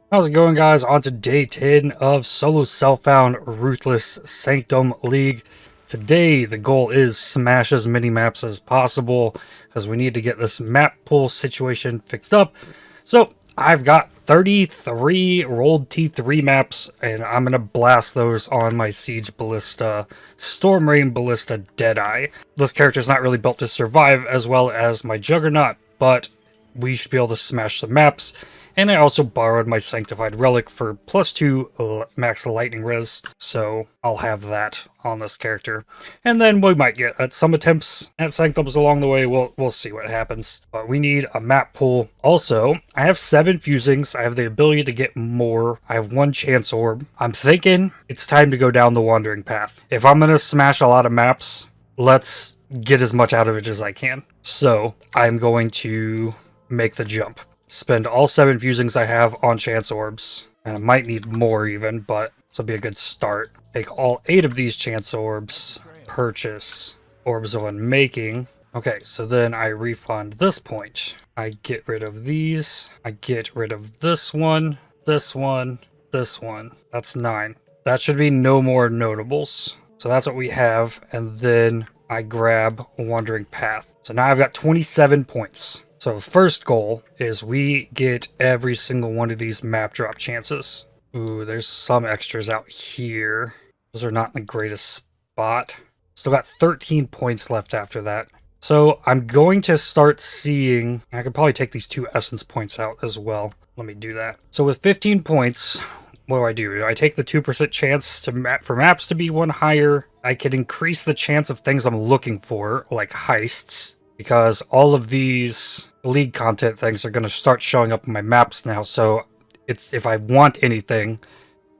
How's it going, guys? On to day 10 of Solo Self-Found Ruthless Sanctum League. Today, the goal is smash as many maps as possible because we need to get this map pool situation fixed up. So, I've got 33 rolled T3 maps, and I'm going to blast those on my Siege Ballista, Storm Rain Ballista Deadeye. This character's not really built to survive as well as my Juggernaut, but we should be able to smash some maps. And I also borrowed my Sanctified Relic for +2 max lightning res, so I'll have that on this character. And then we might get some attempts at Sanctums along the way. We'll see what happens. But we need a map pool. Also, I have 7 fusings. I have the ability to get more. I have 1 chance orb. I'm thinking it's time to go down the wandering path. If I'm going to smash a lot of maps, let's get as much out of it as I can. So I'm going to make the jump. Spend all 7 fusings I have on chance orbs, and I might need more even, but this will be a good start. Take all 8 of these chance orbs, purchase orbs of unmaking. Okay, so then I refund this point. I get rid of these, I get rid of this one, this one, this one. That's 9. That should be no more notables. So that's what we have, and then I grab Wandering Path. So now I've got 27 points. So the first goal is we get every single one of these map drop chances. Ooh, there's some extras out here. Those are not in the greatest spot. Still got 13 points left after that. So I'm going to start seeing... I could probably take these 2 essence points out as well. Let me do that. So with 15 points, what do? I take the 2% chance for maps to be 1 higher. I can increase the chance of things I'm looking for, like heists, because all of these league content things are going to start showing up in my maps now. So it's if I want anything,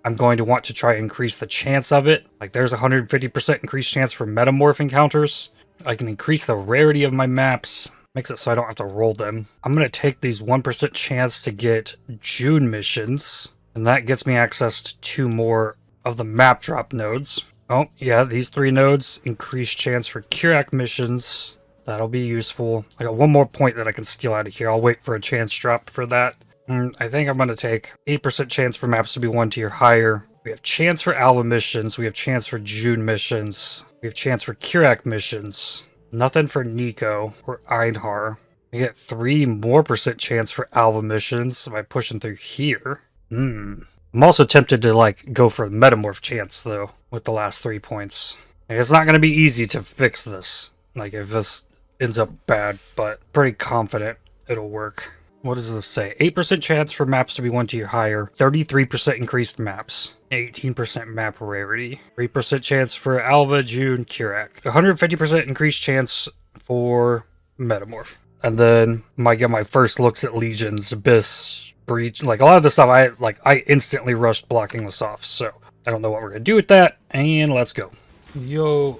I'm going to want to try and increase the chance of it. Like there's 150% increased chance for metamorph encounters. I can increase the rarity of my maps. Makes it so I don't have to roll them. I'm going to take these 1% chance to get June missions. And that gets me access to 2 more of the map drop nodes. Oh, yeah, these 3 nodes. Increased chance for Kirak missions. That'll be useful. I got 1 more point that I can steal out of here. I'll wait for a chance drop for that. I think I'm going to take 8% chance for maps to be 1 tier higher. We have chance for Alva missions. We have chance for June missions. We have chance for Kirak missions. Nothing for Nico or Einhar. I get 3 more % chance for Alva missions by pushing through here. I'm also tempted to go for a metamorph chance though with the last 3 points. It's not going to be easy to fix this. If this ends up bad, but pretty confident it'll work. What does this say? 8% chance for maps to be 1 tier higher, 33% increased maps, 18% map rarity, 3% chance for Alva, June, Kirak, 150% increased chance for metamorph. And then might get my first looks at legions, abyss, breach. A lot of the stuff I instantly rushed blocking this off. So I don't know what we're gonna do with that, and let's go. Yo,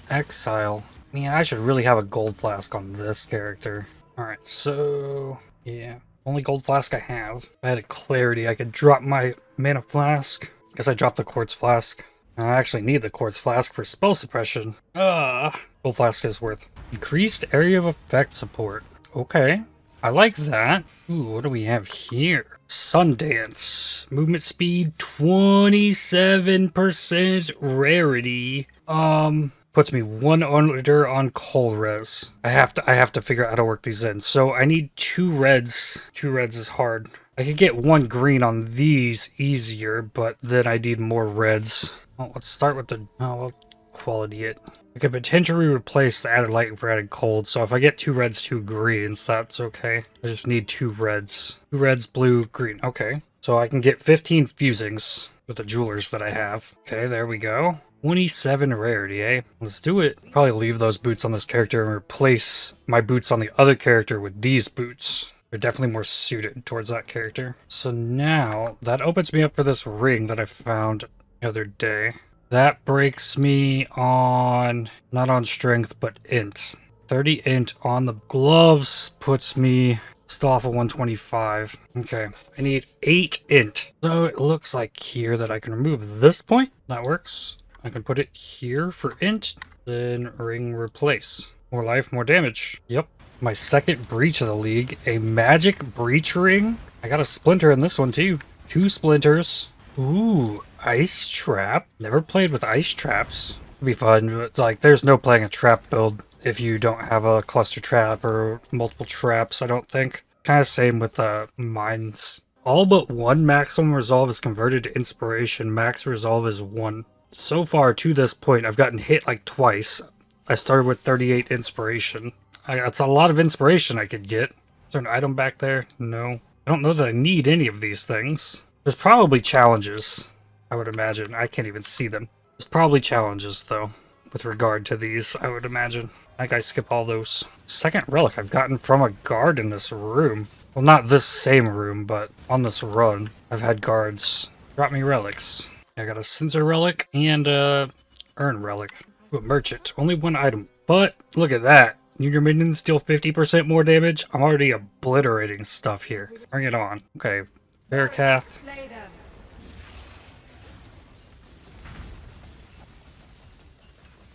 Exile. Man, I should really have a gold flask on this character. Alright, so... yeah. Only gold flask I have. If I had a clarity, I could drop my mana flask. Guess I dropped the quartz flask. I actually need the quartz flask for spell suppression. Gold flask is worth. Increased area of effect support. Okay. I like that. Ooh, what do we have here? Sundance. Movement speed 27% rarity. Puts me 1 under on cold res. I have to figure out how to work these in. So I need 2 reds. 2 reds is hard. I could get 1 green on these easier, but then I need more reds. Well, let's start with the we'll quality it. I could potentially replace the added light for added cold. So if I get 2 reds, 2 greens, that's okay. I just need 2 reds. 2 reds, blue, green. Okay. So I can get 15 fusings with the jewelers that I have. Okay, there we go. 27 rarity, eh? Let's do it. Probably leave those boots on this character and replace my boots on the other character with these boots. They're definitely more suited towards that character. So now, that opens me up for this ring that I found the other day. That breaks me on, not on strength, but int. 30 int on the gloves puts me still off of 125. Okay, I need 8 int. So it looks like here that I can remove this point. That works. I can put it here for int, then ring replace. More life, more damage. Yep. My second breach of the league, a magic breach ring I got a splinter in this one too. 2 splinters. Ooh, ice trap. Never played with ice traps. It'd be fun, but like there's no playing a trap build if you don't have a cluster trap or multiple traps, I don't think. Kind of same with mines. All but one maximum resolve is converted to inspiration. Max resolve is 1. So far to this point, I've gotten hit like twice. I started with 38 inspiration. That's a lot of inspiration I could get. Is there an item back there? No. I don't know that I need any of these things. There's probably challenges, I would imagine. I can't even see them. There's probably challenges, though, with regard to these, I would imagine. I think I skip all those. Second relic I've gotten from a guard in this room. Well, not this same room, but on this run, I've had guards drop me relics. I got a Sensor relic and a Urn relic. Ooh, a merchant. Only 1 item. But, look at that. Your minions deal 50% more damage. I'm already obliterating stuff here. Bring it on. Okay. Bearcath.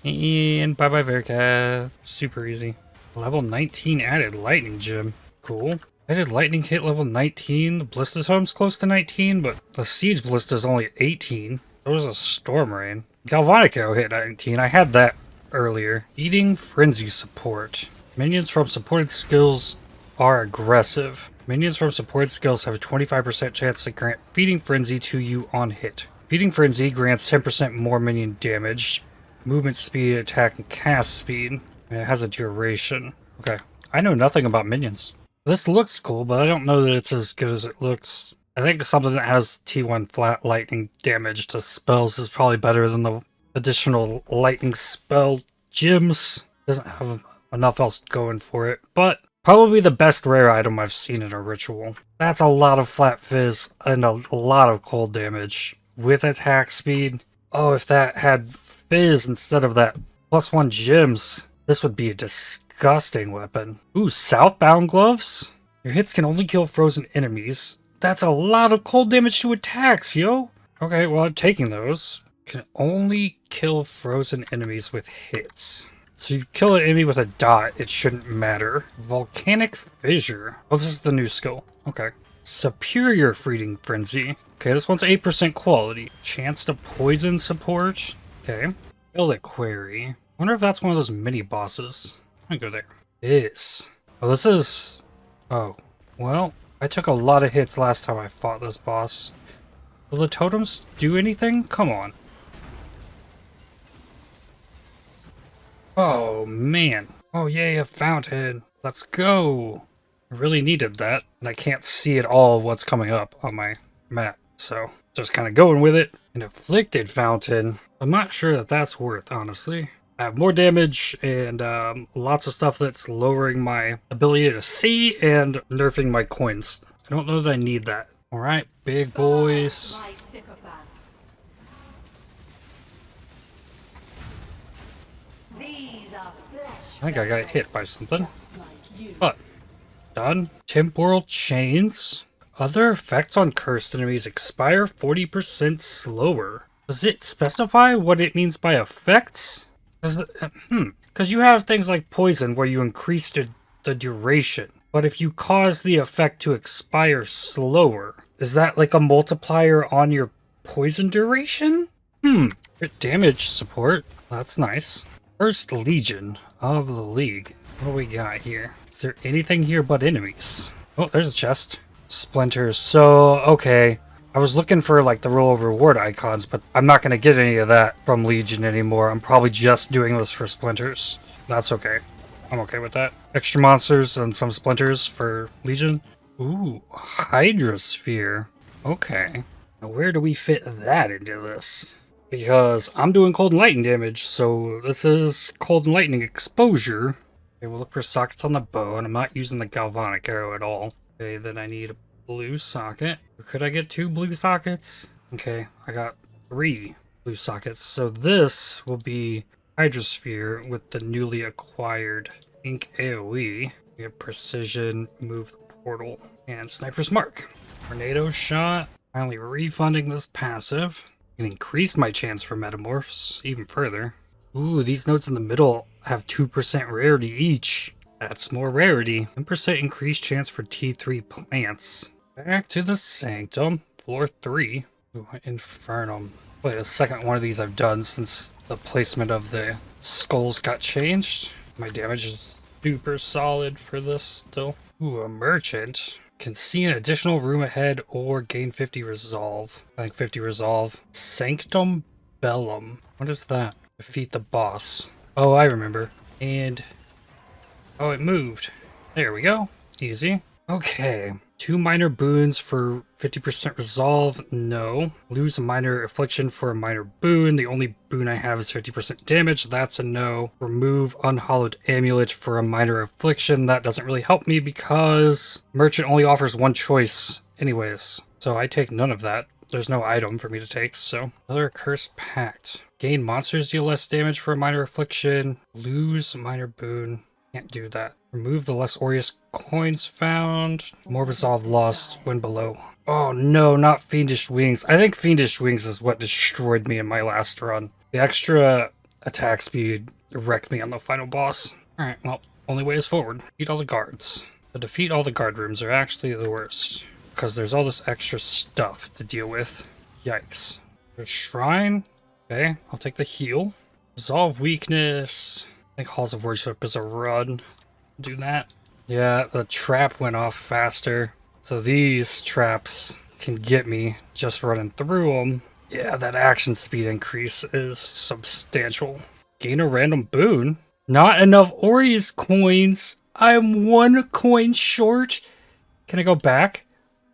And bye-bye Bearcath. Super easy. Level 19 added lightning gem. Cool. Added lightning hit level 19. The Ballista Totem's close to 19, but the Siege Ballista is only 18. There was a Storm Rain. Galvanic Arrow hit 19. I had that earlier. Eating Frenzy support. Minions from supported skills are aggressive. Minions from supported skills have a 25% chance to grant Feeding Frenzy to you on hit. Feeding Frenzy grants 10% more minion damage, movement speed, attack, and cast speed. And it has a duration. Okay. I know nothing about minions. This looks cool, but I don't know that it's as good as it looks. I think something that has T1 flat lightning damage to spells is probably better than the additional lightning spell gems. Doesn't have enough else going for it, but probably the best rare item I've seen in a ritual. That's a lot of flat fizz and a lot of cold damage with attack speed. Oh, if that had fizz instead of that +1 gems, this would be a disgusting weapon. Ooh, Southbound gloves? Your hits can only kill frozen enemies. That's a lot of cold damage to attacks, yo! Okay, well, I'm taking those. Can only kill frozen enemies with hits. So you kill an enemy with a dot, it shouldn't matter. Volcanic Fissure. Oh, this is the new skill. Okay. Superior Feeding Frenzy. Okay, this one's 8% quality. Chance to poison support. Okay. Reliquary. I wonder if that's one of those mini bosses. I'm gonna go there. It is. Oh, this is... Oh. Well, I took a lot of hits last time I fought this boss. Will the totems do anything? Come on. Oh, man. Oh, yay, a fountain. Let's go. I really needed that. And I can't see at all what's coming up on my map. So, just kind of going with it. An Afflicted Fountain. I'm not sure that that's worth, honestly. I have more damage and lots of stuff that's lowering my ability to see and nerfing my coins. I don't know that I need that. Alright, big boys. I think I got hit by something. But, done. Temporal Chains. Other effects on cursed enemies expire 40% slower. Does it specify what it means by effects? Because you have things like poison where you increase the duration. But if you cause the effect to expire slower, is that like a multiplier on your poison duration? Crit damage support. That's nice. First Legion of the League. What do we got here? Is there anything here but enemies? Oh, there's a chest. Splinters. So, okay. I was looking for like the roll reward icons, but I'm not going to get any of that from Legion anymore. I'm probably just doing this for splinters. That's okay. I'm okay with that. Extra monsters and some splinters for Legion. Ooh, Hydrosphere. Okay. Now where do we fit that into this? Because I'm doing cold and lightning damage, so this is cold and lightning exposure. Okay, we'll look for sockets on the bow, and I'm not using the galvanic arrow at all. Okay, then I need a blue socket. Or could I get 2 blue sockets? Okay, I got 3 blue sockets. So this will be Hydrosphere with the newly acquired Ink AoE. We have Precision, Move the Portal, and Sniper's Mark. Tornado Shot. Finally refunding this passive. It increased my chance for metamorphs even further. Ooh, these nodes in the middle have 2% rarity each. That's more rarity. 10% increased chance for T3 plants. Back to the Sanctum. Floor 3. Ooh, Infernum. Wait, the second one of these I've done since the placement of the skulls got changed. My damage is super solid for this still. Ooh, a merchant. Can see an additional room ahead or gain 50 resolve. I think 50 resolve. Sanctum Bellum. What is that? Defeat the boss. Oh, I remember. And... oh, it moved. There we go. Easy. Okay. 2 minor boons for 50% resolve. No. Lose a minor affliction for a minor boon. The only boon I have is 50% damage. That's a no. Remove unhallowed amulet for a minor affliction. That doesn't really help me because merchant only offers one choice anyways. So I take none of that. There's no item for me to take, so. Another cursed pact. Gain monsters deal less damage for a minor affliction. Lose minor boon. Can't do that. Remove the less aureus coins found. More resolve lost when below. Oh no, not Fiendish Wings. I think Fiendish Wings is what destroyed me in my last run. The extra attack speed wrecked me on the final boss. Alright, well, only way is forward. Defeat all the guards. The defeat all the guard rooms are actually the worst. Because there's all this extra stuff to deal with. Yikes. There's Shrine. Okay, I'll take the heal. Resolve weakness. I think Halls of Worship is a run. Do that. Yeah, the trap went off faster. So these traps can get me just running through them. Yeah, that action speed increase is substantial. Gain a random boon. Not enough aureus coins. I'm 1 coin short. Can I go back?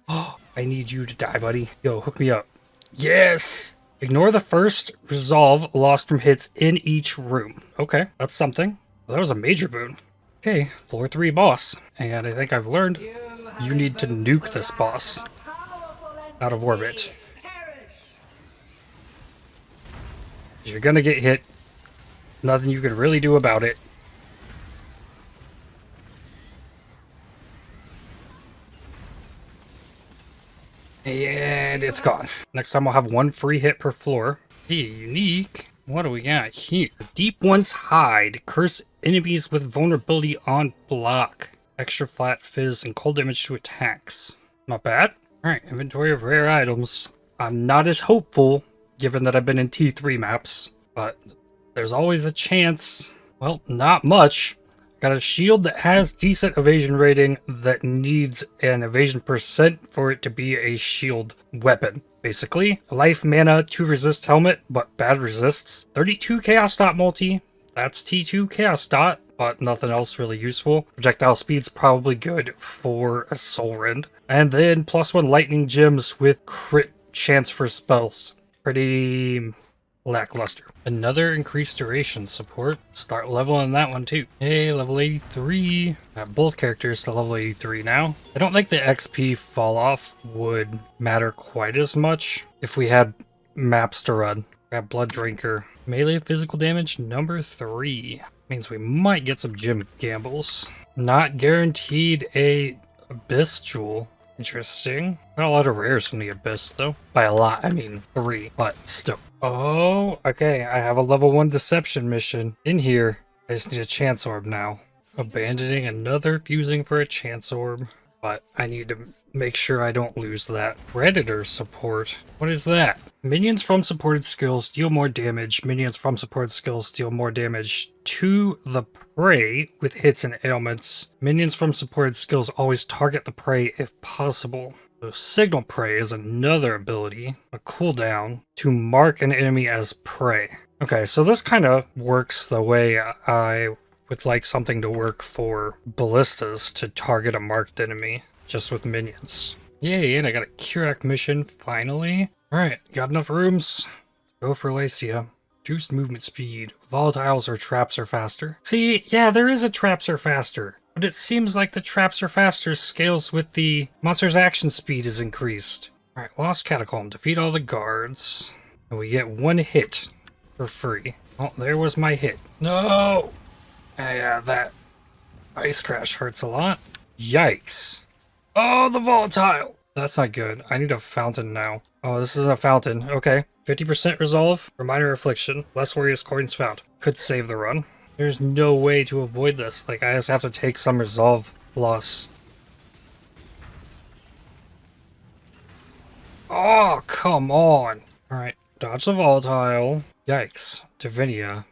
Oh, I need you to die, buddy. Yo, hook me up. Yes! Ignore the first resolve lost from hits in each room. Okay, that's something. Well, that was a major boon. Okay, floor 3 boss. And I think I've learned you need to nuke this boss out of orbit. You're gonna get hit. Nothing you can really do about it. And it's gone. Next time I'll have 1 free hit per floor. Hey, unique. What do we got here? Deep One's Hide. Curse enemies with vulnerability on block. Extra flat fizz and cold damage to attacks. Not bad. Alright, inventory of rare items. I'm not as hopeful, given that I've been in T3 maps. But there's always a chance. Well, not much. Got a shield that has decent evasion rating that needs an evasion percent for it to be a shield weapon. Basically, life mana to resist helmet, but bad resists. 32 chaos dot multi. That's T2 chaos dot, but nothing else really useful. Projectile speed's probably good for a soul rend. And then +1 lightning gems with crit chance for spells. Pretty lackluster. Another increased duration support. Start leveling that one too. Hey, level 83. Got both characters to level 83 now. I don't think the XP fall off would matter quite as much if we had maps to run. Got Blood Drinker. Melee physical damage number 3. Means we might get some gym gambles. Not guaranteed a Abyss Jewel. Interesting. Not a lot of rares from the Abyss, though. By a lot, I mean 3, but still. Oh, okay. I have a level 1 deception mission in here. I just need a chance orb now. Abandoning another fusing for a chance orb. But I need to make sure I don't lose that. Predator support. What is that? Minions from supported skills deal more damage. Minions from supported skills deal more damage to the prey with hits and ailments. Minions from supported skills always target the prey if possible. So Signal Prey is another ability, a cooldown, to mark an enemy as prey. Okay, so this kind of works the way I would like something to work for ballistas, to target a marked enemy, just with minions. Yay, and I got a Curak mission, finally. Alright, got enough rooms. Go for Lacia. Reduced movement speed. Volatiles or traps are faster. See, yeah, there is a traps are faster. But it seems like the traps are faster scales with the monster's action speed is increased. Alright, Lost Catacomb. Defeat all the guards. And we get 1 hit for free. Oh, there was my hit. No! Yeah, that ice crash hurts a lot. Yikes. Oh, the volatile! That's not good. I need a fountain now. Oh, this is a fountain. Okay. 50% resolve for minor affliction. Less aureus coins found. Could save the run. There's no way to avoid this. Like, I just have to take some resolve loss. Oh, come on. Alright, dodge the volatile. Yikes. Divinia.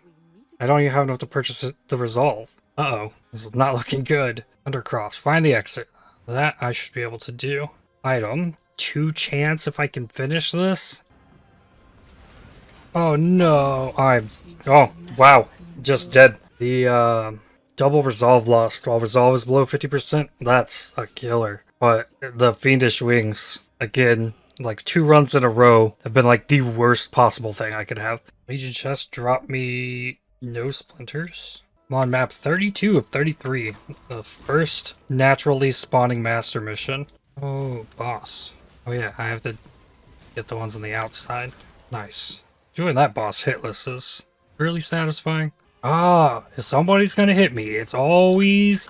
I don't even have enough to purchase the resolve. Uh-oh. This is not looking good. Undercroft. Find the exit. That I should be able to do. Item. 2 chance if I can finish this. Oh no. Oh, wow. Just dead. The, double resolve lost while resolve is below 50%. That's a killer. But the fiendish wings, again, like 2 runs in a row have been like the worst possible thing I could have. Legion chest dropped me no splinters. I'm on map 32 of 33. The first naturally spawning master mission. Oh, boss. Oh yeah, I have to get the ones on the outside. Nice. Doing that boss hitless is really satisfying. Ah, if somebody's gonna hit me, it's always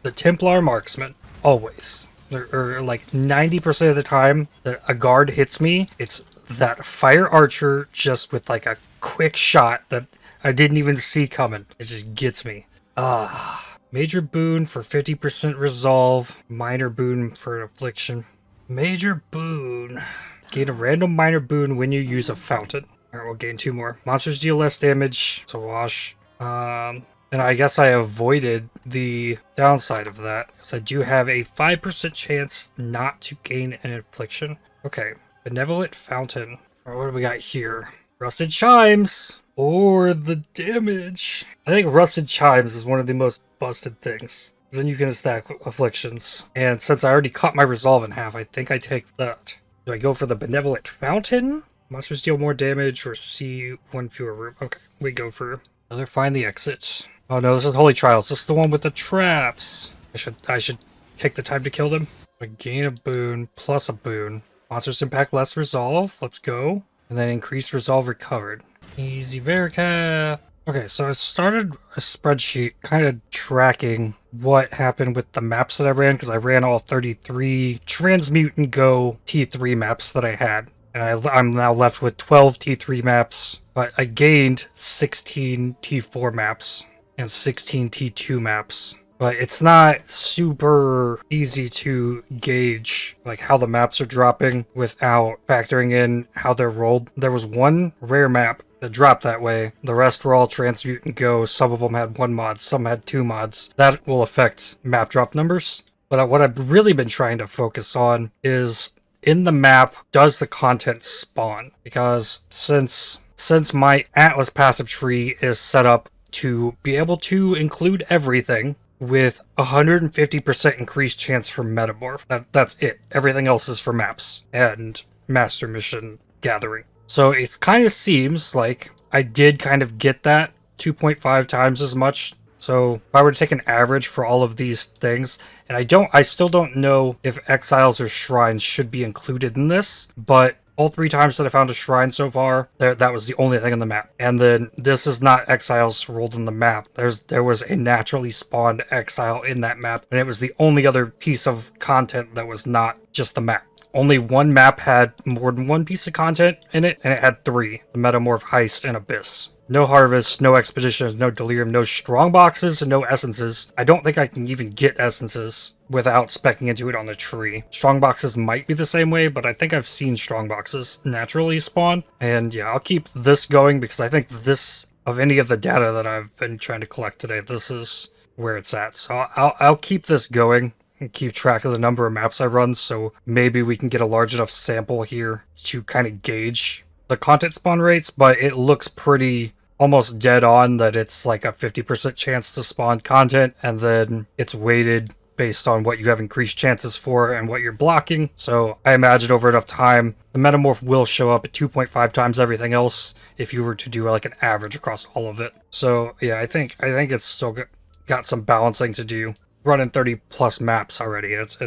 the Templar marksman. Always. Or like 90% of the time that a guard hits me, it's that fire archer just with like a quick shot that I didn't even see coming. It just gets me. Ah. Major boon for 50% resolve. Minor boon for affliction. Major boon. Gain a random minor boon when you use a fountain. Alright, we'll gain 2 more. Monsters deal less damage. It's a wash. And I guess I avoided the downside of that, because I do have a 5% chance not to gain an affliction. Okay, Benevolent Fountain. Or what do we got here? Rusted Chimes! Or the damage. I think Rusted Chimes is one of the most busted things. Then you can stack afflictions. And since I already cut my resolve in half, I think I take that. Do I go for the Benevolent Fountain? Monsters deal more damage or see 1 fewer room. Okay, we go for another find the exit. Oh no, this is Holy Trials. This is the one with the traps. I should take the time to kill them. I gain a boon plus a boon. Monsters impact less resolve. Let's go. And then increase resolve recovered. Easy Vericath. Okay, so I started a spreadsheet kind of tracking what happened with the maps that I ran, because I ran all 33 Transmute and Go T3 maps that I had. And I'm now left with 12 T3 maps, but I gained 16 T4 maps and 16 T2 maps. But it's not super easy to gauge like how the maps are dropping without factoring in how they're rolled. There was one rare map that dropped that way. The rest were all Transmute and Go. Some of them had 1 mod, some had 2 mods. That will affect map drop numbers. But what I've really been trying to focus on is in the map, does the content spawn? Because since my Atlas passive tree is set up to be able to include everything with 150% increased chance for metamorph. That's it. Everything else is for maps and master mission gathering. So it kind of seems like I did kind of get that 2.5 times as much. So if I were to take an average for all of these things, and I still don't know if exiles or shrines should be included in this, but all 3 times that I found a shrine so far, that was the only thing on the map. And then this is not exiles rolled in the map. There was a naturally spawned exile in that map, and it was the only other piece of content that was not just the map. Only 1 map had more than 1 piece of content in it, and it had 3. The Metamorph, Heist, and Abyss. No Harvest, no Expeditions, no Delirium, no Strong Boxes, and no Essences. I don't think I can even get Essences without speccing into it on the tree. Strong Boxes might be the same way, but I think I've seen Strong Boxes naturally spawn. And yeah, I'll keep this going because I think this, of any of the data that I've been trying to collect today, this is where it's at. So I'll keep this going and keep track of the number of maps I run, so maybe we can get a large enough sample here to kind of gauge the content spawn rates, but it looks pretty almost dead on that it's like a 50% chance to spawn content, and then it's weighted based on what you have increased chances for and what you're blocking. So I imagine over enough time, the Metamorph will show up at 2.5 times everything else if you were to do like an average across all of it. So yeah, I think it's still got some balancing to do. Running 30 plus maps already, it's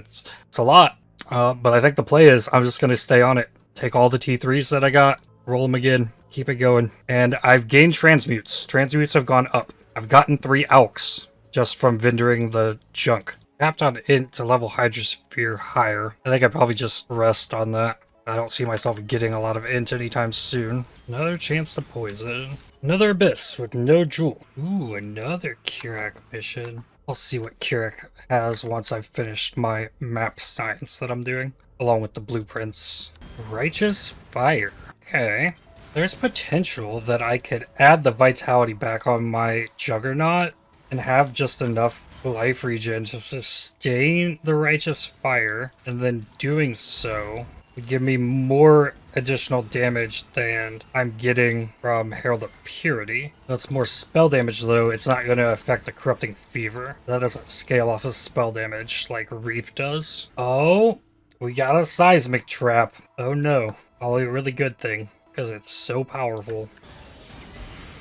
a lot. But I think the play is I'm just going to stay on it. Take all the T3s that I got, roll them again, keep it going. And I've gained transmutes. Transmutes have gone up. I've gotten 3 alks just from vendoring the junk. Tapped on int to level Hydrosphere higher. I think I probably just rest on that. I don't see myself getting a lot of int anytime soon. Another chance to poison. Another Abyss with no jewel. Ooh, another Kirak mission. I'll see what Kirak has once I've finished my map science that I'm doing. along with the blueprints. Righteous Fire. Okay. There's potential that I could add the vitality back on my Juggernaut and have just enough life regen to sustain the Righteous Fire, and then doing so would give me more additional damage than I'm getting from Herald of Purity. That's more spell damage though. It's not going to affect the Corrupting Fever. That doesn't scale off of spell damage like Reef does. Oh, we got a Seismic Trap. Oh no. Probably a really good thing, because it's so powerful.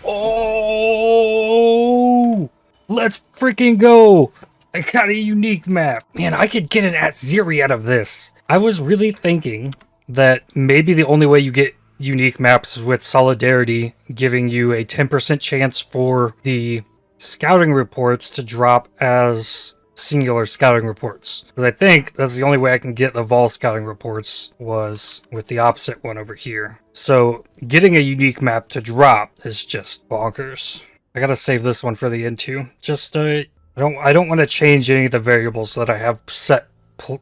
Oh! Let's freaking go! I got a unique map. Man, I could get an Atziri out of this. I was really thinking that maybe the only way you get unique maps is with Solidarity giving you a 10% chance for the scouting reports to drop as singular scouting reports. Because I think that's the only way I can get the Vol scouting reports was with the opposite one over here. So getting a unique map to drop is just bonkers. I gotta save this one for the end too. Just I don't want to change any of the variables that I have set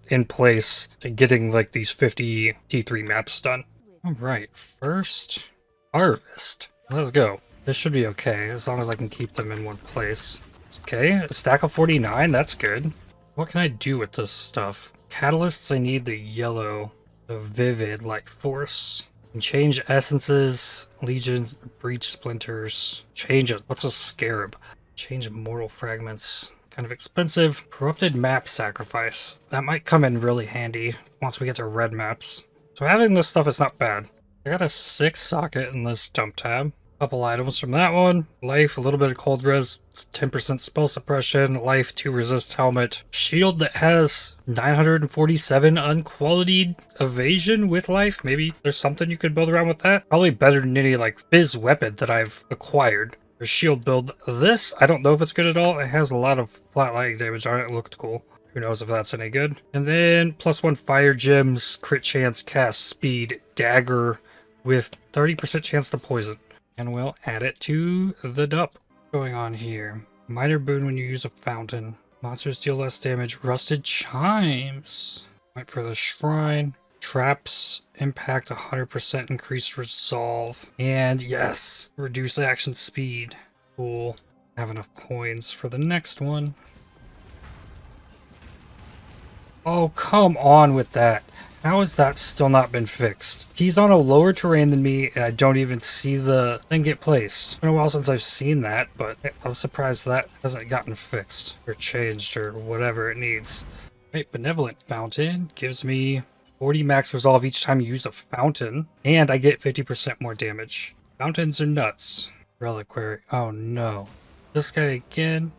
in place to getting like these 50 T3 maps done. All right, first harvest. Let's go. This should be okay as long as I can keep them in one place. Okay, a stack of 49, that's good. What can I do with this stuff? Catalysts, I need the yellow, the vivid light force. And change essences, legions, breach splinters. Change it. What's a scarab? Change mortal fragments. Kind of expensive. Corrupted map sacrifice. That might come in really handy once we get to red maps. So having this stuff is not bad. I got a 6 socket in this dump tab. Couple items from that one. Life, a little bit of cold res, 10% spell suppression. Life, 2 resist helmet. Shield that has 947 unqualified evasion with life. Maybe there's something you could build around with that. Probably better than any like biz weapon that I've acquired. Or shield build. This, I don't know if it's good at all. It has a lot of flat lightning damage on it. It looked cool. Who knows if that's any good. And then +1 fire gems, crit chance, cast speed, dagger with 30% chance to poison. And we'll add it to the dup. Going on here. Minor boon when you use a fountain. Monsters deal less damage. Rusted chimes. Wait for the shrine. Traps impact 100% increased resolve. And yes, reduce action speed. Cool. Have enough coins for the next one. Oh, come on with that. How has that still not been fixed? He's on a lower terrain than me, and I don't even see the thing get placed. It's been a while since I've seen that, but I'm surprised that hasn't gotten fixed, or changed, or whatever it needs. Right, Benevolent Fountain gives me 40 max resolve each time you use a fountain, and I get 50% more damage. Fountains are nuts. Reliquary. Oh no. This guy again.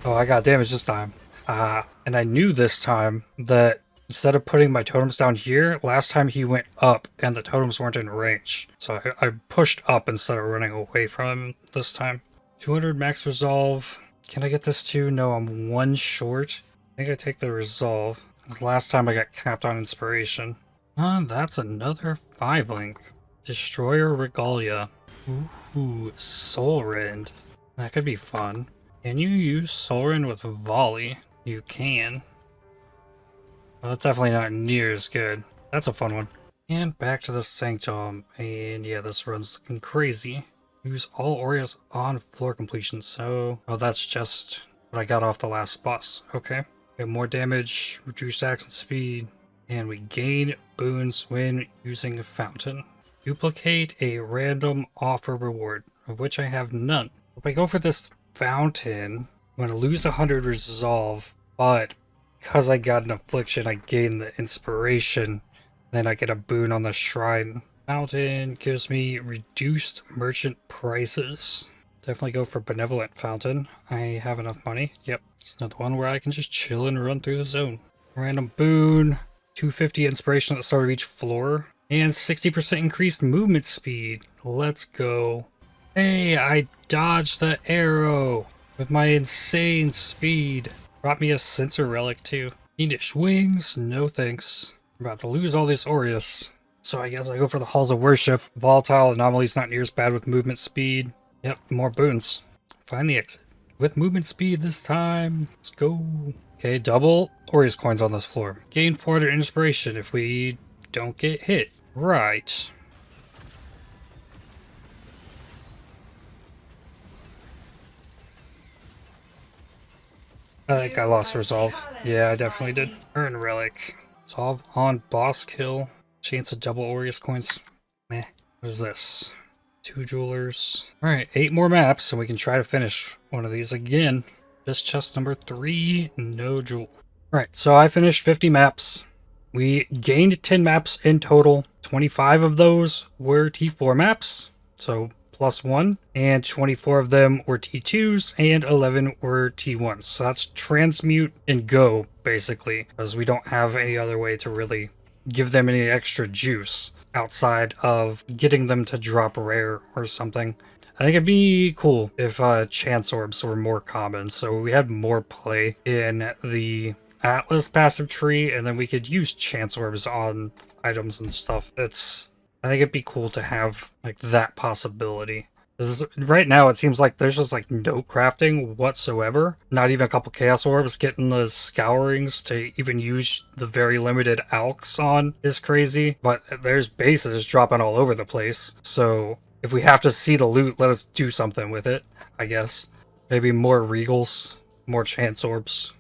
Oh, I got damage this time. And I knew this time that instead of putting my totems down here, last time he went up and the totems weren't in range. So I pushed up instead of running away from him this time. 200 max resolve. Can I get this too? No, I'm 1 short. I think I take the resolve. Last time I got capped on inspiration. That's another 5 link. Destroyer Regalia. Ooh, Soul Rend. That could be fun. Can you use Soul Rend with Volley? You can. Well, that's definitely not near as good. That's a fun one. And back to the Sanctum. And yeah, this run's looking crazy. Use all Aureas on floor completion. So, oh, that's just what I got off the last boss. Okay. We have more damage, reduce action speed, and we gain boons when using a fountain. Duplicate a random offer reward, of which I have none. If I go for this fountain, I'm going to lose 100 resolve, but because I got an affliction, I gain the inspiration. Then I get a boon on the shrine. Fountain gives me reduced merchant prices. Definitely go for Benevolent Fountain. I have enough money. Yep. It's another one where I can just chill and run through the zone. Random boon. 250 inspiration at the start of each floor. And 60% increased movement speed. Let's go. Hey, I dodged the arrow with my insane speed. Brought me a sensor relic too. Fiendish wings, no thanks. I'm about to lose all these Aureus. So I guess I go for the Halls of Worship. Volatile anomalies not near as bad with movement speed. Yep, more boons. Find the exit. with movement speed this time. Let's go. Okay, double Aureus coins on this floor. Gain 400 inspiration if we don't get hit. Right. I think I lost resolve. Yeah, I definitely did. Earn relic. Resolve on boss kill. Chance of double Aureus coins. Meh. What is this? 2 jewelers. Alright, 8 more maps and we can try to finish one of these again. Just chest number 3, no jewel. Alright, so I finished 50 maps. We gained 10 maps in total. 25 of those were T4 maps, so +1, and 24 of them were T2s, and 11 were T1s. So that's transmute and go, basically, because we don't have any other way to really give them any extra juice outside of getting them to drop rare or something. I think it'd be cool if chance orbs were more common, so we had more play in the Atlas passive tree, and then we could use chance orbs on items and stuff. I think it'd be cool to have like that possibility. Right now it seems like there's just like no crafting whatsoever. Not even a couple chaos orbs. Getting the scourings to even use the very limited alks on is crazy. But there's bases dropping all over the place. So if we have to see the loot, let us do something with it, I guess. Maybe more regals, more chance orbs.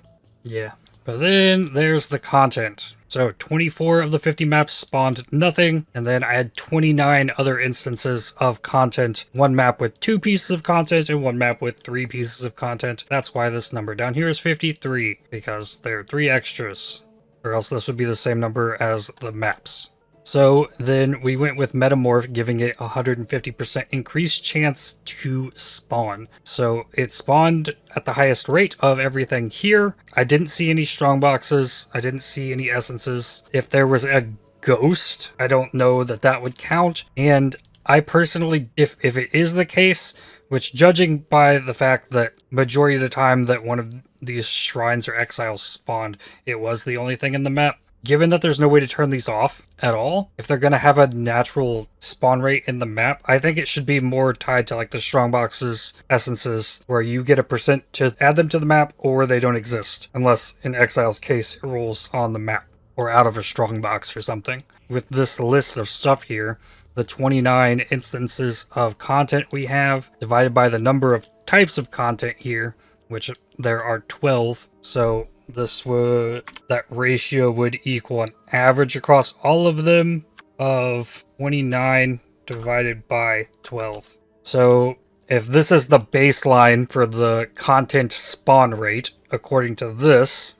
Yeah. But then there's the content. So 24 of the 50 maps spawned nothing, and then I had 29 other instances of content. One map with 2 pieces of content and one map with 3 pieces of content. That's why this number down here is 53, because there are 3 extras, or else this would be the same number as the maps. So then we went with Metamorph, giving it 150% increased chance to spawn. So it spawned at the highest rate of everything here. I didn't see any strong boxes. I didn't see any essences. If there was a ghost, I don't know that that would count. And I personally, if it is the case, which judging by the fact that majority of the time that one of these shrines or exiles spawned, it was the only thing in the map. Given that there's no way to turn these off at all, if they're going to have a natural spawn rate in the map, I think it should be more tied to like the strong boxes, essences, where you get a percent to add them to the map or they don't exist. Unless in Exile's case, it rolls on the map or out of a strong box or something. With this list of stuff here, the 29 instances of content we have divided by the number of types of content here, which there are 12. So that ratio would equal an average across all of them of 29 divided by 12. So if this is the baseline for the content spawn rate, according to this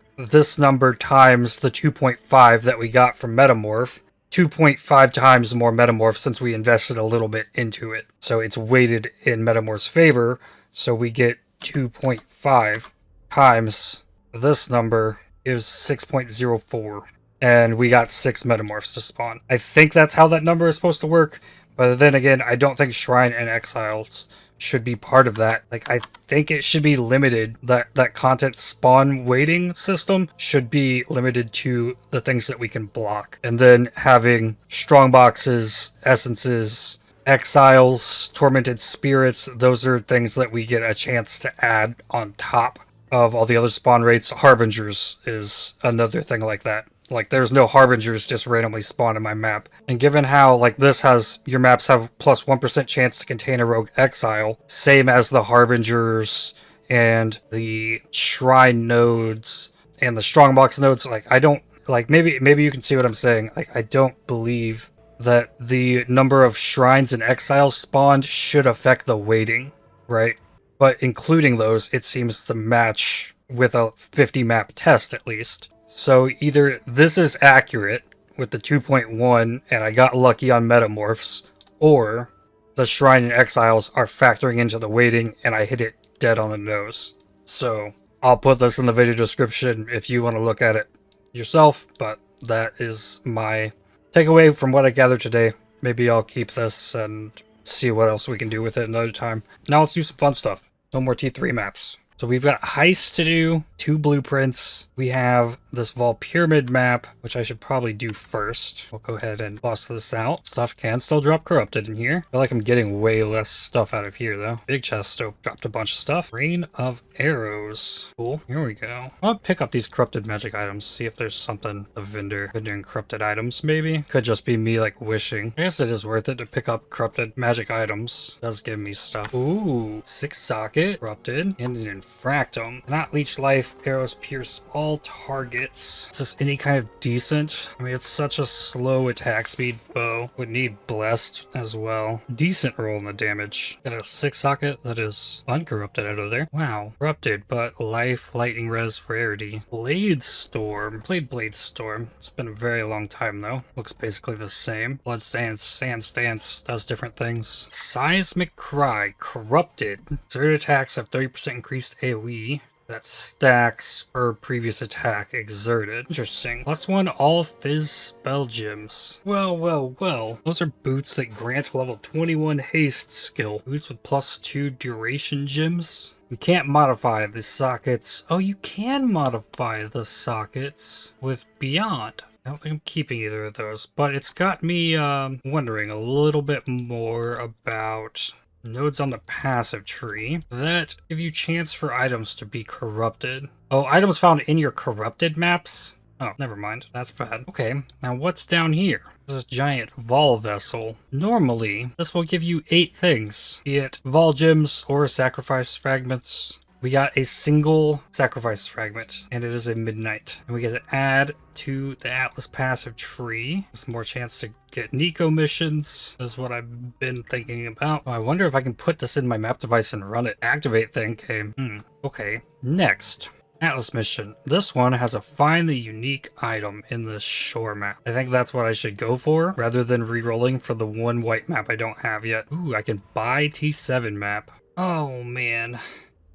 number times the 2.5 that we got from Metamorph, 2.5 times more Metamorph since we invested a little bit into it. So it's weighted in Metamorph's favor, so we get 2.5 times this number is 6.04, and we got 6 Metamorphs to spawn. I think that's how that number is supposed to work, but then again, I don't think Shrine and Exiles should be part of that. Like, I think it should be limited, that content spawn weighting system should be limited to the things that we can block. And then having strong boxes, essences, Exiles, tormented spirits, those are things that we get a chance to add on top of all the other spawn rates. Harbingers is another thing like that. Like, there's no Harbingers just randomly spawn in my map. And given how, like, this has, your maps have plus 1% chance to contain a rogue exile, same as the Harbingers and the Shrine nodes and the Strongbox nodes, like, I don't, like, maybe you can see what I'm saying. Like, I don't believe that the number of Shrines and Exiles spawned should affect the weighting, right? But including those, it seems to match with a 50 map test at least. So either this is accurate with the 2.1 and I got lucky on Metamorphs, or the Shrine and Exiles are factoring into the weighting and I hit it dead on the nose. So I'll put this in the video description if you want to look at it yourself, but that is my takeaway from what I gathered today. Maybe I'll keep this and see what else we can do with it another time. Now let's do some fun stuff. No more T3 maps. So we've got Heist to do, 2 blueprints. We have this Vol Pyramid map, which I should probably do first. We'll go ahead and bust this out. Stuff can still drop corrupted in here. I feel like I'm getting way less stuff out of here though. Big chest dropped a bunch of stuff. Rain of arrows. Cool. Here we go. I'll pick up these corrupted magic items. See if there's something of vending corrupted items maybe. Could just be me like wishing. I guess it is worth it to pick up corrupted magic items. It does give me stuff. Ooh. 6 socket. Corrupted. And an infractum. Not leech life. Arrows pierce all targets. Is this any kind of decent? I mean, it's such a slow attack speed bow. Would need blessed as well. Decent roll in the damage. Got a 6 socket that is uncorrupted out of there. Wow. Corrupted, but life, lightning res, rarity. Blade Storm. Played Blade Storm. It's been a very long time though. Looks basically the same. Blood Stance, Sand Stance does different things. Seismic Cry. Corrupted. Certain attacks have 30% increased AoE. That stacks per previous attack exerted. Interesting. +1 all fizz spell gems. Well. Those are boots that grant level 21 haste skill. Boots with +2 duration gems. You can't modify the sockets. Oh, you can modify the sockets with Beyond. I don't think I'm keeping either of those, but it's got me wondering a little bit more about nodes on the passive tree that give you chance for items to be corrupted. Oh, items found in your corrupted maps? Oh, never mind. That's bad. Okay, now what's down here? This giant Vol vessel. Normally, this will give you 8 things, be it Vol gems or sacrifice fragments. We got a single sacrifice fragment, and it is a midnight. And we get to add to the Atlas passive tree. There's more chance to get Nico missions. This is what I've been thinking about. Oh, I wonder if I can put this in my map device and run it. Activate thing came. Okay, next. Atlas mission. This one has a find the unique item in the shore map. I think that's what I should go for rather than re-rolling for the one white map I don't have yet. Ooh, I can buy T7 map. Oh man.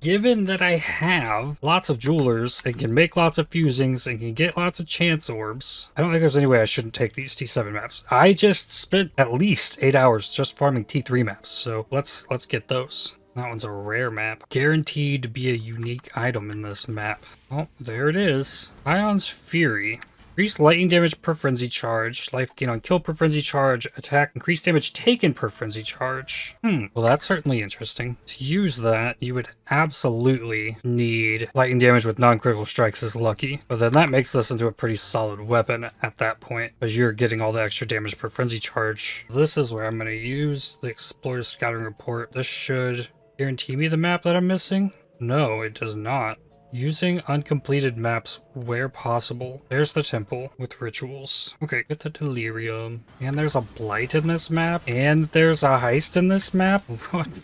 Given that I have lots of jewelers and can make lots of fusings and can get lots of chance orbs, I don't think there's any way I shouldn't take these T7 maps. I just spent at least 8 hours just farming T3 maps, so let's get those. That one's a rare map. Guaranteed to be a unique item in this map. Oh, there it is. Ion's Fury. Increased lightning damage per frenzy charge, life gain on kill per frenzy charge, attack, increased damage taken per frenzy charge. Well that's certainly interesting. To use that, you would absolutely need lightning damage with non-critical strikes as lucky. But then that makes this into a pretty solid weapon at that point, because you're getting all the extra damage per frenzy charge. This is where I'm going to use the Explorer's Scouting Report. This should guarantee me the map that I'm missing? No, it does not. Using uncompleted maps where possible. There's the temple with rituals. Okay, get the delirium. And there's a blight in this map. And there's a heist in this map. What?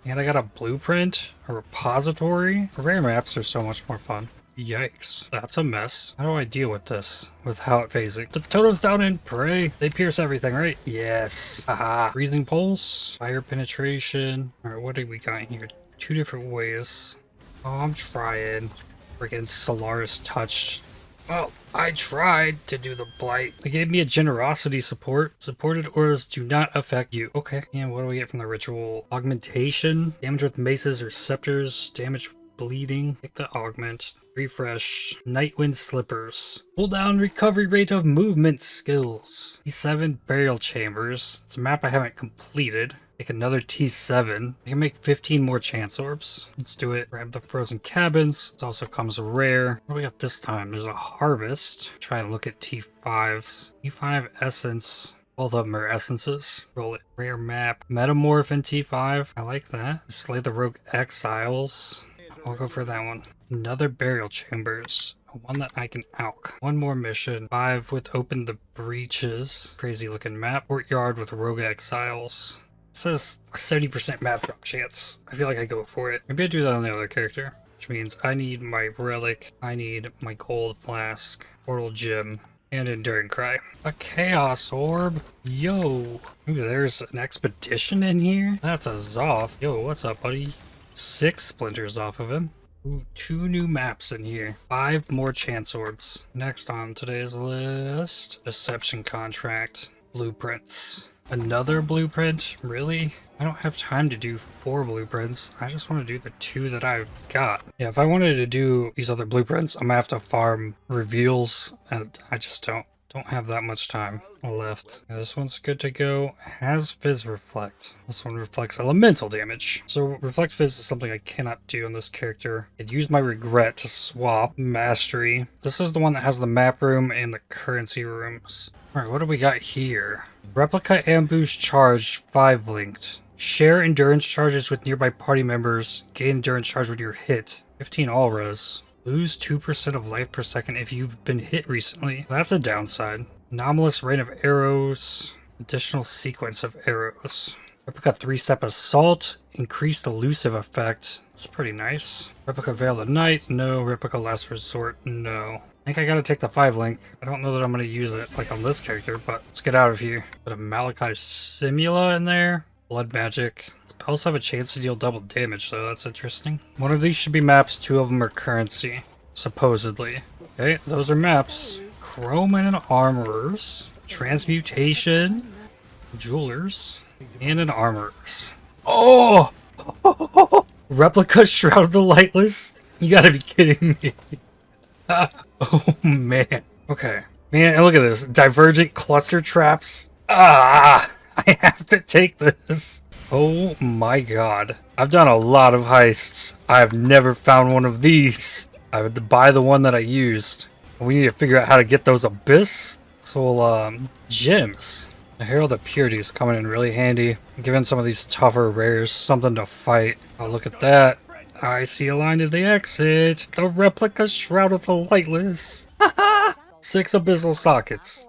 And I got a blueprint, a repository. Rare maps are so much more fun. Yikes, that's a mess. How do I deal with this without phasing? The totems down and pray. They pierce everything, right? Yes. Haha. Breathing pulse, fire penetration. All right, what do we got here? 2 different ways. Oh, I'm trying. Freaking Solaris Touch. Well, I tried to do the blight. They gave me a generosity support. Supported auras do not affect you. Okay. And what do we get from the ritual? Augmentation. Damage with maces or scepters. Damage with bleeding. Take the augment. Refresh. Nightwind Slippers. Pull down recovery rate of movement skills. T7 Burial Chambers. It's a map I haven't completed. Take another T7. I can make 15 more chance orbs. Let's do it. Grab the frozen cabins. It also comes rare. What do we got this time? There's a harvest. Try and look at T5s. T5 essence. Both of them are essences. Roll it. Rare map. Metamorph in T5. I like that. Slay the rogue exiles. I'll go for that one. Another burial chambers. One that I can alch. One more mission. 5 with open the breaches. Crazy looking map. Courtyard with rogue exiles. It says a 70% map drop chance. I feel like I go for it. Maybe I do that on the other character. Which means I need my relic. I need my gold flask. Portal gem. And enduring cry. A chaos orb. Yo. Ooh, there's an expedition in here. That's a Zoth. Yo, what's up, buddy? 6 splinters off of him. Ooh, 2 new maps in here. 5 more chance orbs. Next on today's list. Deception contract. Blueprints. Another blueprint? Really? I don't have time to do 4 blueprints. I just want to do the 2 that I've got. Yeah, if I wanted to do these other blueprints, I'm gonna have to farm reveals, and I just don't have that much time left. Yeah, this one's good to go. Has Fizz Reflect. This one reflects elemental damage. So Reflect Fizz is something I cannot do on this character. I'd use my regret to swap Mastery. This is the one that has the map room and the currency rooms. Alright, what do we got here? Replica Ambush Charge 5 linked. Share endurance charges with nearby party members. Gain endurance charge when you're hit. 15 all res. Lose 2% of life per second if you've been hit recently. That's a downside. Anomalous rain of arrows. Additional sequence of arrows. Replica 3-step assault. Increased elusive effect. That's pretty nice. Replica Veil of Night. No. Replica Last Resort. No. I think I gotta take the 5 link. I don't know that I'm gonna use it like on this character, but let's get out of here. Put a Malachi Simula in there. Blood magic. Spells have a chance to deal double damage, so that's interesting. One of these should be maps, 2 of them are currency, supposedly. Okay, those are maps. Chrome and armorers, transmutation, jewelers, and an armorers. Oh! Replica Shroud of the Lightless? You gotta be kidding me. Oh man. Okay. Man, and look at this. Divergent cluster traps. Ah! I have to take this. Oh my god. I've done a lot of heists. I've never found one of these. I would buy the one that I used. We need to figure out how to get those abyss. So, gems. The Herald of Purity is coming in really handy. Giving some of these tougher rares something to fight. Oh, look at that. I see a line to the exit. The Replica Shroud of the Lightless. 6 abyssal sockets.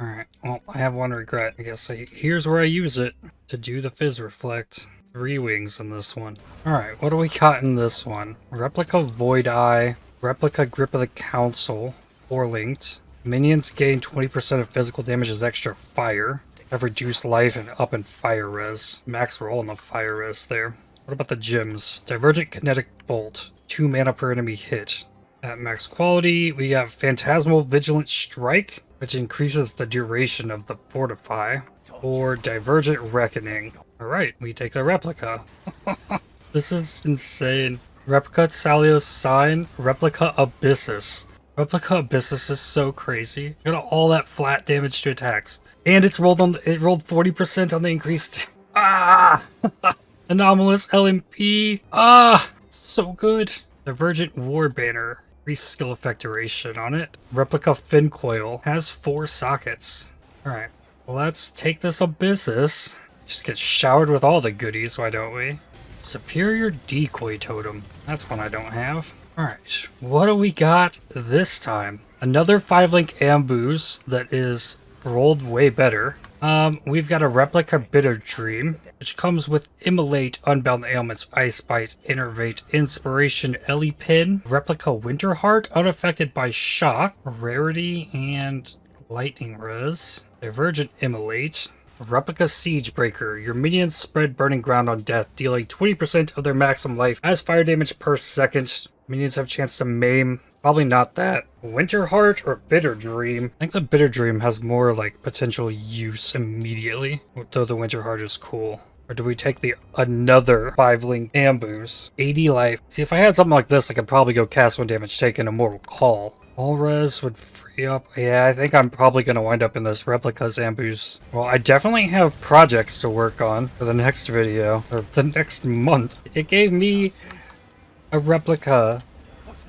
Alright, well, I have one regret. I guess here's where I use it to do the Fizz Reflect. 3 wings in this one. Alright, what do we got in this one? Replica Void Eye, Replica Grip of the Council, 4 linked. Minions gain 20% of physical damage as extra fire. Have reduced life and up in fire res. Max roll on the fire res there. What about the gems? Divergent Kinetic Bolt, 2 mana per enemy hit. At max quality, we got Phantasmal Vigilant Strike, which increases the duration of the Fortify, or Divergent Reckoning. Alright, we take the Replica. This is insane. Replica Salios Sign, Replica Abyssus. Replica Abyssus is so crazy. Got all that flat damage to attacks. And it rolled 40% on the increased. Ah! Anomalous LMP. Ah! So good. Divergent War Banner. Increased skill effect duration on it. Replica Fin Coil has 4 sockets. Alright, let's take this Abyssus. Just get showered with all the goodies, why don't we? Superior Decoy Totem. That's one I don't have. Alright, what do we got this time? Another 5-link ambush that is rolled way better. We've got a Replica Bitter Dream, which comes with Immolate, Unbound Ailments, Ice Bite, Innervate, Inspiration, Ellie Pin, Replica Winterheart, unaffected by shock, rarity, and lightning res, Divergent Immolate, Replica Siege Breaker. Your minions spread burning ground on death, dealing 20% of their maximum life as fire damage per second. Minions have a chance to maim. Probably not that. Winterheart or Bitter Dream? I think the Bitter Dream has more like potential use immediately, though the Winterheart is cool. Or do we take the another 5-link ambush? 80 life. See, if I had something like this, I could probably go cast 1 damage taken, Immortal Call. All res would free up. Yeah, I think I'm probably going to wind up in this Replica's ambush. Well, I definitely have projects to work on for the next video, or the next month. It gave me a Replica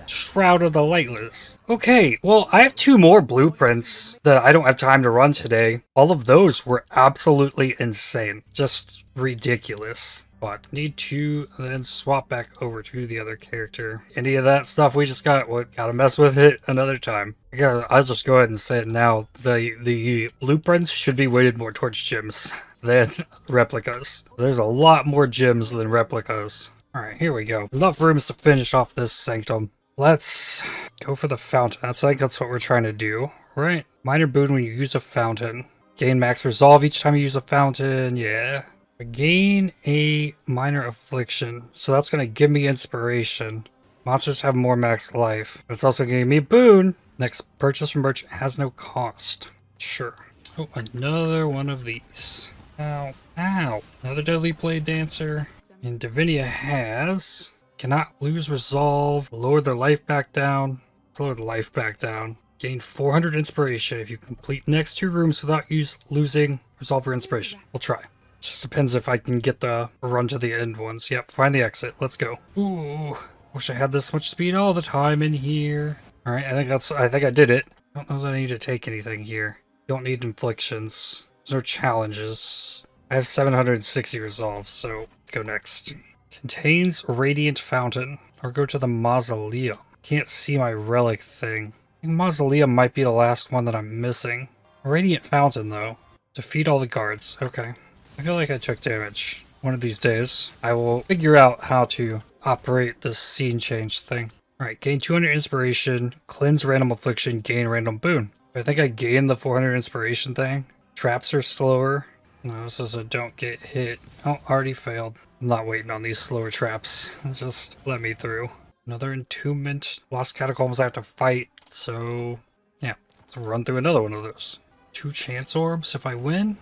Shroud of the Lightless. Okay, well, I have 2 more blueprints that I don't have time to run today. All of those were absolutely insane. Just ridiculous. But need to then swap back over to the other character. Any of that stuff we just got, gotta mess with it another time. I'll just go ahead and say it now. The blueprints should be weighted more towards gems than replicas. There's a lot more gems than replicas. Alright, here we go. Enough rooms to finish off this Sanctum. Let's go for the fountain. I think that's what we're trying to do, right? Minor boon when you use a fountain. Gain max resolve each time you use a fountain. Yeah. Gain a minor affliction. So that's going to give me inspiration. Monsters have more max life. It's also giving me a boon. Next purchase from merchant has no cost. Sure. Oh, another one of these. Ow. Ow. Another Deadly Blade Dancer. And Divinia has... Cannot lose resolve. Lower their life back down. Let's lower the life back down. Gain 400 inspiration if you complete next 2 rooms without losing resolve or inspiration. We'll try. Just depends if I can get the run to the end ones. Yep, find the exit. Let's go. Ooh, wish I had this much speed all the time in here. Alright, I think I did it. I don't know that I need to take anything here. Don't need inflictions. There's no challenges. I have 760 resolve, so let's go next. Contains Radiant Fountain. Or go to the Mausoleum. Can't see my relic thing. I think Mausoleum might be the last one that I'm missing. Radiant Fountain, though. Defeat all the guards. Okay. I feel like I took damage. One of these days, I will figure out how to operate this scene change thing. Alright, gain 200 inspiration, cleanse random affliction, gain random boon. I think I gained the 400 inspiration thing. Traps are slower. No, this is a don't get hit. Oh, already failed. I'm not waiting on these slower traps. Just let me through. Another entombment. Lost catacombs I have to fight, so yeah. Let's run through another one of those. 2 chance orbs if I win.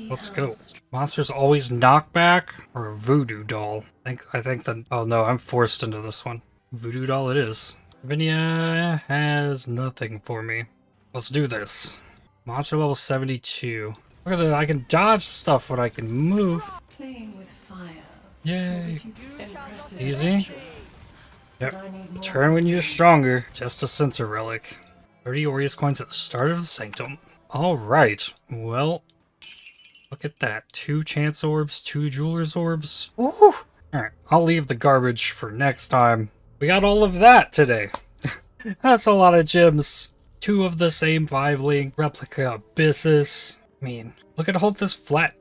Let's go. Monsters always knockback or a voodoo doll. I think that. Oh no, I'm forced into this one. Voodoo doll it is. Vinia has nothing for me. Let's do this. Monster level 72. Look at that, I can dodge stuff when I can move. Playing with fire. Yay. Easy. Yep. Turn when you're stronger. Just a sensor relic. 30 Aureus coins at the start of the Sanctum. Alright. Well, look at that. 2 chance orbs, 2 jeweler's orbs. Woohoo! Alright, I'll leave the garbage for next time. We got all of that today. That's a lot of gems. 2 of the same 5-link replica abysses. I mean, look at all this flat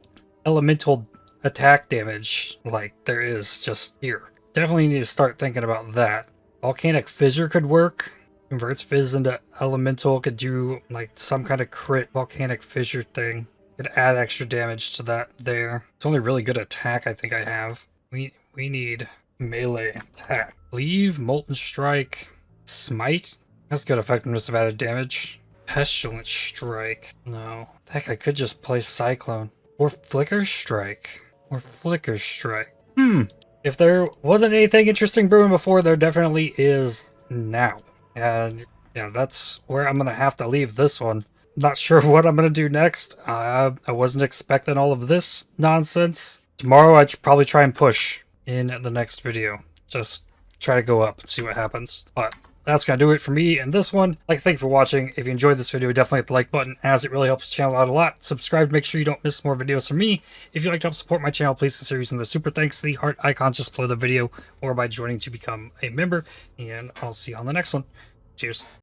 elemental attack damage like there is just here. Definitely need to start thinking about that. Volcanic Fissure could work. Converts Fizz into elemental, could do like some kind of crit volcanic fissure thing. Could add extra damage to that there. It's only really good attack I think I have. We need melee attack. Leave, Molten Strike, Smite. That's good effectiveness of added damage. Pestilent Strike. No. Heck, I could just play Cyclone. Or Flicker Strike. Or Flicker Strike. If there wasn't anything interesting brewing before, there definitely is now. And yeah, that's where I'm going to have to leave this one. Not sure what I'm going to do next. I wasn't expecting all of this nonsense. Tomorrow I'd probably try and push in the next video. Just try to go up and see what happens. But that's going to do it for me in this one. I'd like to thank you for watching. If you enjoyed this video, definitely hit the like button as it really helps the channel out a lot. Subscribe to make sure you don't miss more videos from me. If you'd like to help support my channel, please consider using the super thanks to the heart icon just below the video or by joining to become a member. And I'll see you on the next one. Cheers.